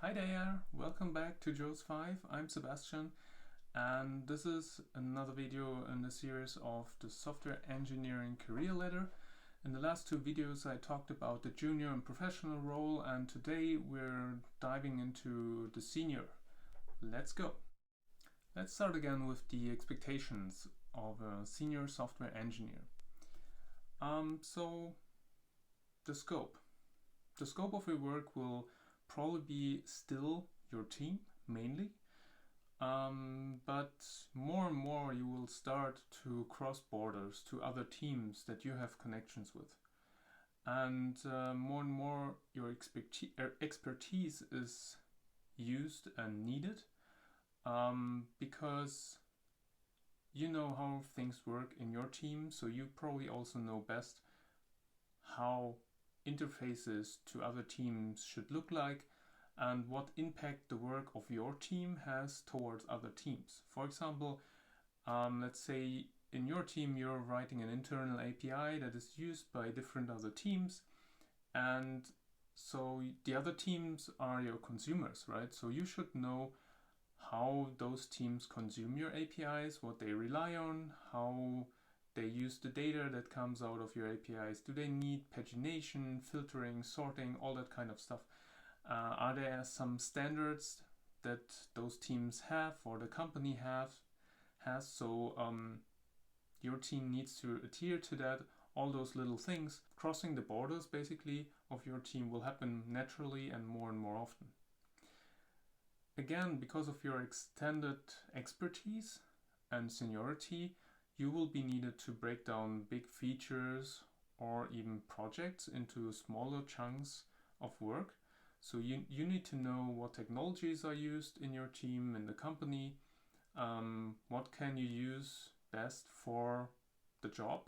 Hi there, welcome back to Joe's 5. I'm Sebastian, and this is another video in the series of the software engineering career ladder. In the last two videos I talked about the junior and professional role, and today we're diving into the senior. Let's go. Let's start again with the expectations of a senior software engineer. So the scope. The scope of your work will probably be still your team mainly, but more and more you will start to cross borders to other teams that you have connections with, and more your expertise is used and needed, because you know how things work in your team, so you probably also know best how interfaces to other teams should look like and what impact the work of your team has towards other teams. For example, let's say in your team you're writing an internal API that is used by different other teams, and so the other teams are your consumers, right? So you should know how those teams consume your APIs, what they rely on, how they use the data that comes out of your APIs. Do they need pagination, filtering, sorting, all that kind of stuff? Are there some standards that those teams have or the company has? So your team needs to adhere to that. All those little things, crossing the borders basically of your team, will happen naturally and more often. Again, because of your extended expertise and seniority, you will be needed to break down big features or even projects into smaller chunks of work. So you need to know what technologies are used in your team, in the company, what can you use best for the job,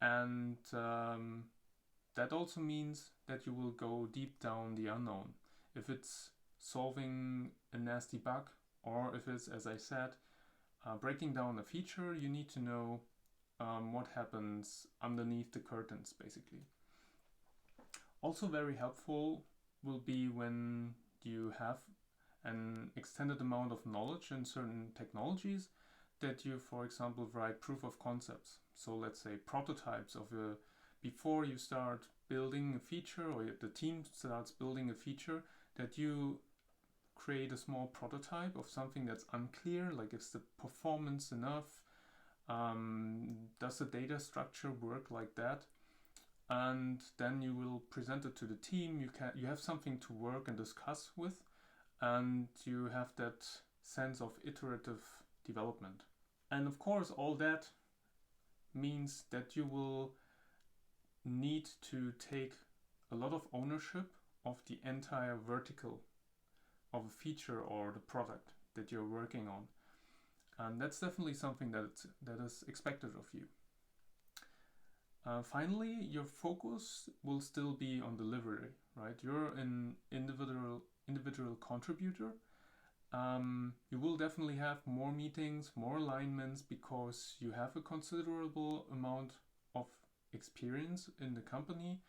and that also means that you will go deep down the unknown. If it's solving a nasty bug, or if it's, as I said, breaking down a feature, you need to know what happens underneath the curtains, basically. Also very helpful will be when you have an extended amount of knowledge in certain technologies that you, for example, write proof of concepts. So let's say prototypes of before you start building a feature, or the team starts building a feature, that you create a small prototype of something that's unclear, like is the performance enough, does the data structure work like that, and then you will present it to the team. You have something to work and discuss with, and you have that sense of iterative development. And of course, all that means that you will need to take a lot of ownership of the entire vertical of a feature or the product that you're working on. And that's definitely something that is expected of you. Finally, your focus will still be on delivery, right? You're an individual contributor. You will definitely have more meetings, more alignments, because you have a considerable amount of experience in the company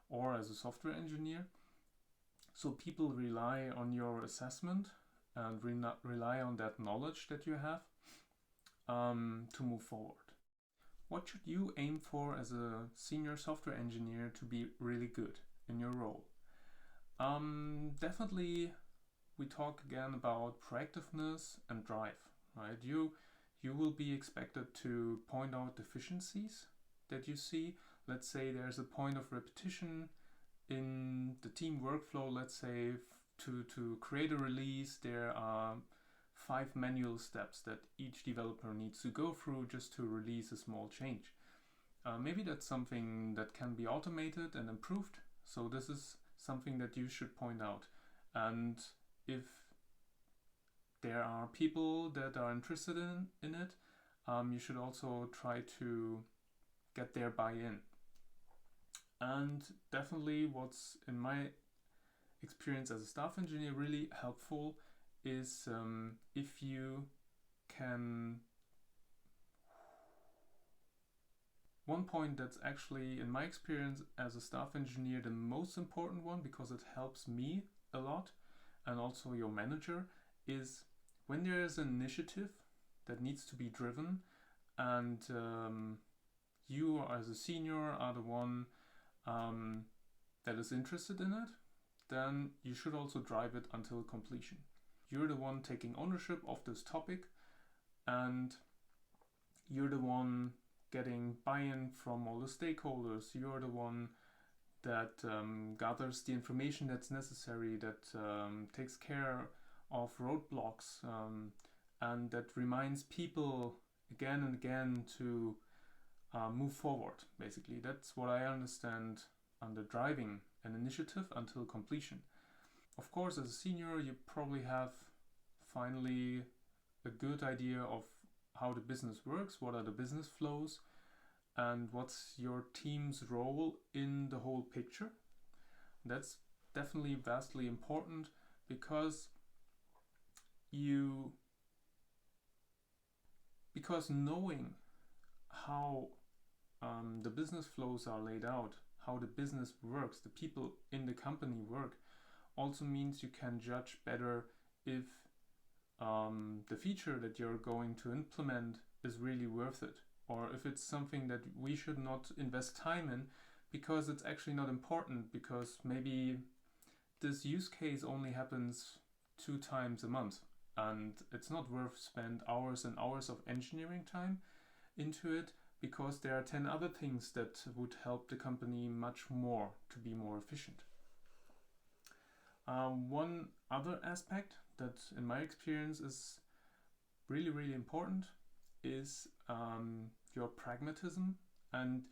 or as a software engineer. So people rely on your assessment and rely on that knowledge that you have to move forward. What should you aim for as a senior software engineer to be really good in your role? Definitely, we talk again about proactiveness and drive, right? You will be expected to point out deficiencies that you see. Let's say there's a point of repetition in the team workflow. Let's say to create a release, there are 5 manual steps that each developer needs to go through just to release a small change. Maybe that's something that can be automated and improved. So this is something that you should point out. And if there are people that are interested in it, you should also try to get their buy-in. And definitely, what's in my experience as a staff engineer really helpful is if you can. One point that's actually, in my experience as a staff engineer, the most important one, because it helps me a lot, and also your manager is when there is an initiative that needs to be driven, and you as a senior are the one that is interested in it, then you should also drive it until completion. You're the one taking ownership of this topic, and you're the one getting buy-in from all the stakeholders. You're the one that gathers the information that's necessary, that takes care of roadblocks, and that reminds people again and again to move forward. Basically, that's what I understand under driving an initiative until completion. Of course, as a senior, you probably have finally a good idea of how the business works, what are the business flows, and what's your team's role in the whole picture. That's definitely vastly important, because knowing how the business flows are laid out, how the business works, the people in the company work, also means you can judge better if the feature that you're going to implement is really worth it, or if it's something that we should not invest time in because it's actually not important, because maybe this use case only happens 2 times a month and it's not worth spend hours and hours of engineering time into it, because there are 10 other things that would help the company much more to be more efficient. One other aspect that in my experience is really, really important is your pragmatism and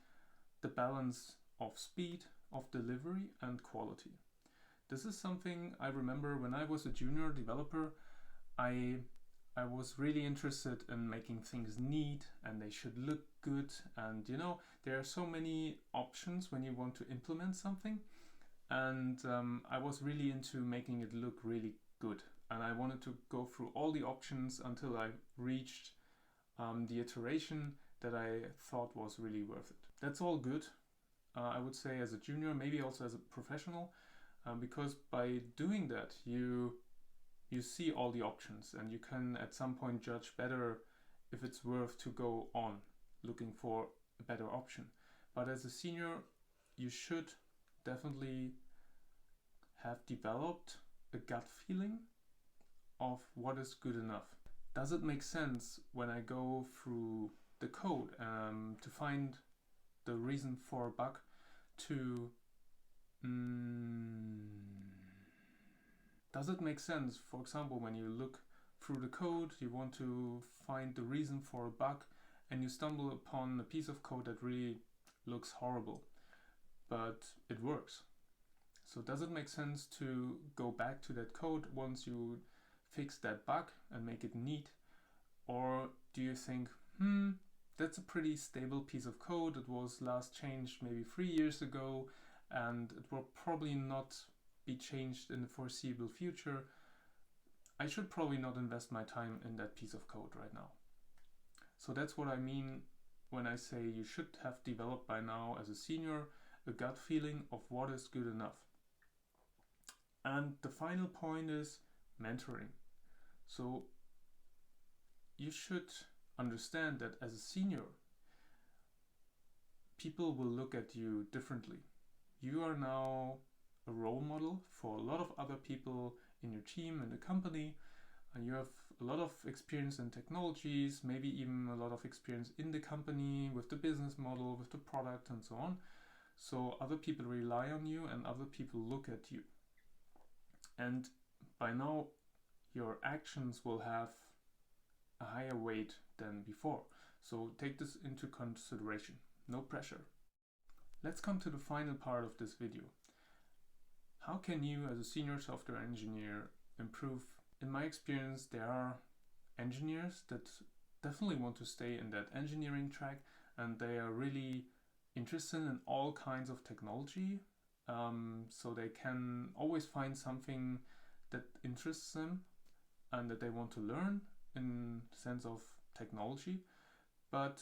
the balance of speed, of delivery and quality. This is something I remember when I was a junior developer. I was really interested in making things neat and they should look good, and there are so many options when you want to implement something, and I was really into making it look really good, and I wanted to go through all the options until I reached the iteration that I thought was really worth it. That's all good, I would say, as a junior, maybe also as a professional, because by doing that you see all the options and you can at some point judge better if it's worth to go on looking for a better option. But as a senior, you should definitely have developed a gut feeling of what is good enough. Does it make sense when I go through the code to find the reason for a bug to does it make sense, for example, when you look through the code, you want to find the reason for a bug and you stumble upon a piece of code that really looks horrible, but it works. So does it make sense to go back to that code once you fix that bug and make it neat? Or do you think, that's a pretty stable piece of code, it was last changed maybe 3 years ago and it will probably not be changed in the foreseeable future. I should probably not invest my time in that piece of code right now. So that's what I mean when I say you should have developed by now as a senior a gut feeling of what is good enough. And the final point is mentoring. So you should understand that as a senior, people will look at you differently. You are now a role model for a lot of other people in your team and the company, and you have a lot of experience in technologies, maybe even a lot of experience in the company with the business model, with the product and so on. So other people rely on you and other people look at you. And by now your actions will have a higher weight than before. So take this into consideration. No pressure. Let's come to the final part of this video. How can you as a senior software engineer improve? In my experience, there are engineers that definitely want to stay in that engineering track and they are really interested in all kinds of technology. So they can always find something that interests them and that they want to learn in the sense of technology. But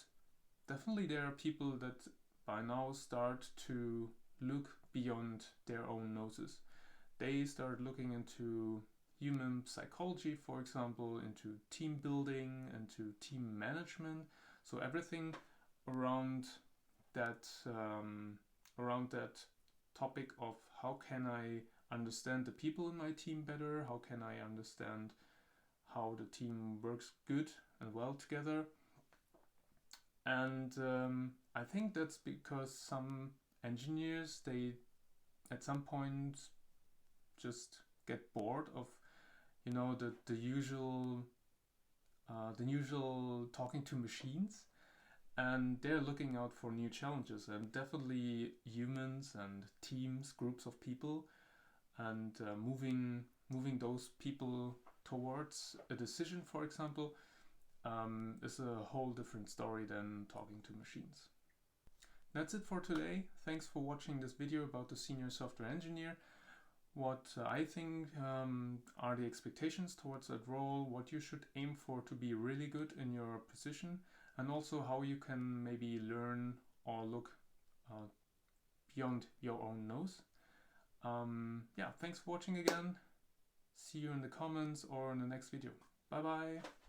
definitely there are people that by now start to look beyond their own noses. They start looking into human psychology, for example, into team building, into team management. So everything around that topic of how can I understand the people in my team better, how can I understand how the team works good and well together. And I think that's because some engineers, they at some point just get bored of the usual talking to machines, and they're looking out for new challenges, and definitely humans and teams, groups of people, and moving those people towards a decision, for example, is a whole different story than talking to machines. That's it for today. Thanks for watching this video about the senior software engineer. What I think are the expectations towards that role, what you should aim for to be really good in your position, and also how you can maybe learn or look beyond your own nose. Yeah, thanks for watching again. See you in the comments or in the next video. Bye bye.